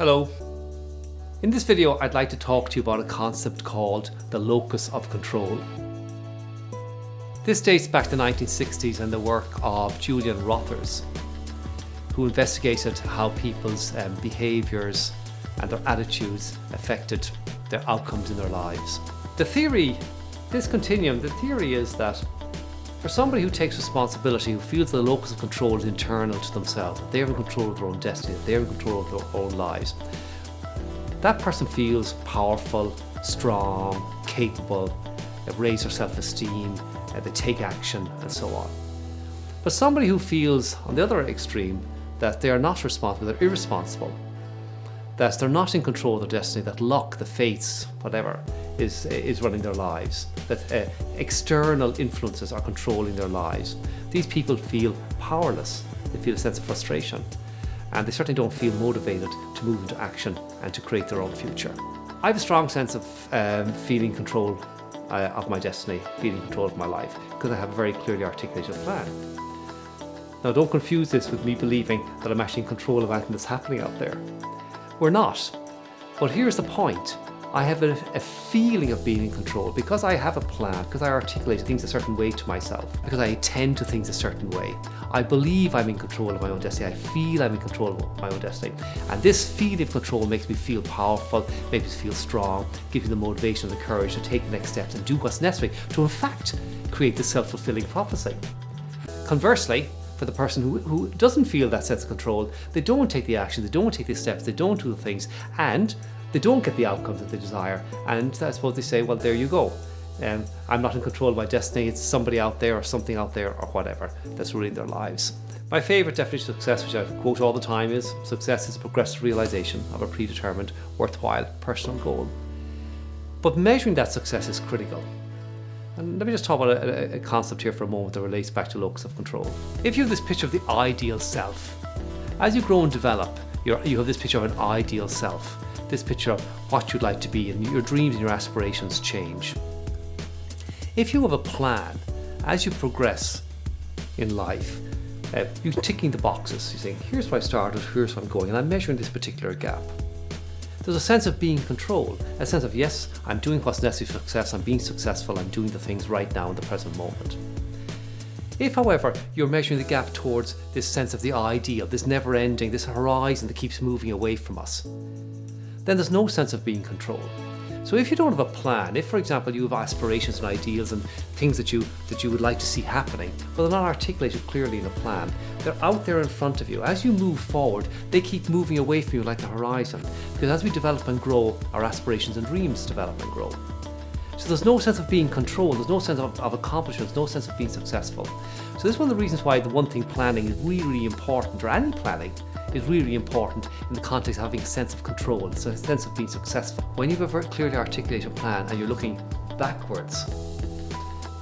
Hello. In this video, I'd like to talk to you about a concept called the locus of control. This dates back to the 1960s and the work of Julian Rothers, who investigated how people's behaviours and their attitudes affected their outcomes in their lives. The theory is that for somebody who takes responsibility, who feels the locus of control is internal to themselves, that they're in control of their own destiny, that they're in control of their own lives, that person feels powerful, strong, capable, they raise their self-esteem, they take action, and so on. But somebody who feels, on the other extreme, that they are not responsible, they're irresponsible, that they're not in control of their destiny, that luck, the fates, whatever, is running their lives, that external influences are controlling their lives. These people feel powerless, they feel a sense of frustration, and they certainly don't feel motivated to move into action and to create their own future. I have a strong sense of feeling control of my destiny, feeling control of my life, because I have a very clearly articulated plan. Now, don't confuse this with me believing that I'm actually in control of anything that's happening out there. We're not. But here's the point. I have a feeling of being in control because I have a plan, because I articulate things a certain way to myself, because I attend to things a certain way. I believe I'm in control of my own destiny. I feel I'm in control of my own destiny. And this feeling of control makes me feel powerful, makes me feel strong, gives me the motivation and the courage to take the next steps and do what's necessary to, in fact, create this self-fulfilling prophecy. Conversely, for the person who doesn't feel that sense of control, they don't take the action, they don't take the steps, they don't do the things, and they don't get the outcomes that they desire. And I suppose they say, well, there you go. I'm not in control of my destiny, it's somebody out there or something out there or whatever that's ruining their lives. My favourite definition of success, which I quote all the time, is success is a progressive realisation of a predetermined, worthwhile personal goal. But measuring that success is critical. And let me just talk about a concept here for a moment that relates back to locus of control. If you have this picture of the ideal self, as you grow and develop, you have this picture of an ideal self, this picture of what you'd like to be, and your dreams and your aspirations change. If you have a plan, as you progress in life, you're ticking the boxes. You're saying, here's where I started, here's where I'm going, and I'm measuring this particular gap. There's a sense of being in control, a sense of, yes, I'm doing what's necessary for success, I'm being successful, I'm doing the things right now in the present moment. If, however, you're measuring the gap towards this sense of the ideal, this never-ending, this horizon that keeps moving away from us, then there's no sense of being in control. So if you don't have a plan, if, for example, you have aspirations and ideals and things that you would like to see happening, but they're not articulated clearly in a plan, they're out there in front of you. As you move forward, they keep moving away from you like the horizon, because as we develop and grow, our aspirations and dreams develop and grow. So there's no sense of being controlled, there's no sense of accomplishment, no sense of being successful. So this is one of the reasons why the one thing planning is really, really important, or any planning is really important in the context of having a sense of control, a sense of being successful. When you have a very clearly articulated plan and you're looking backwards,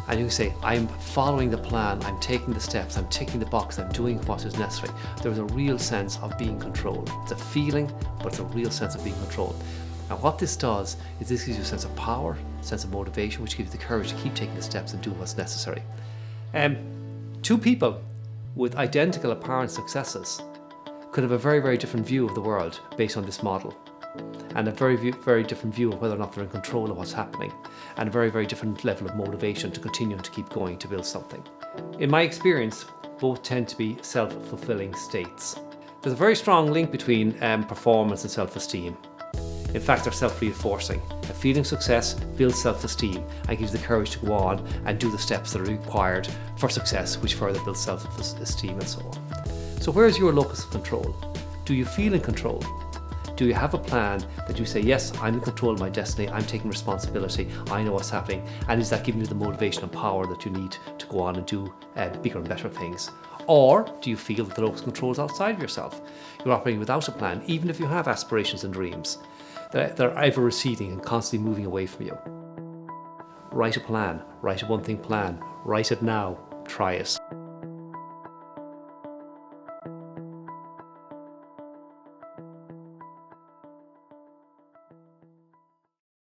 and you say, I'm following the plan, I'm taking the steps, I'm ticking the box, I'm doing what is necessary, there's a real sense of being controlled. It's a feeling, but it's a real sense of being controlled. And what this does is this gives you a sense of power, a sense of motivation, which gives you the courage to keep taking the steps and do what's necessary. Two people with identical apparent successes could have a very, very different view of the world based on this model, and a very, very different view of whether or not they're in control of what's happening, and a very, very different level of motivation to continue to keep going to build something. In my experience, both tend to be self-fulfilling states. There's a very strong link between performance and self-esteem. In fact, they're self-reinforcing. A feeling of success builds self-esteem and gives the courage to go on and do the steps that are required for success, which further builds self-esteem and so on. So where's your locus of control? Do you feel in control? Do you have a plan that you say, yes, I'm in control of my destiny, I'm taking responsibility, I know what's happening, and is that giving you the motivation and power that you need to go on and do bigger and better things? Or do you feel that the locus of control is outside of yourself? You're operating without a plan, even if you have aspirations and dreams. They're ever receding and constantly moving away from you. Write a plan, write a one-thing plan, write it now, try it.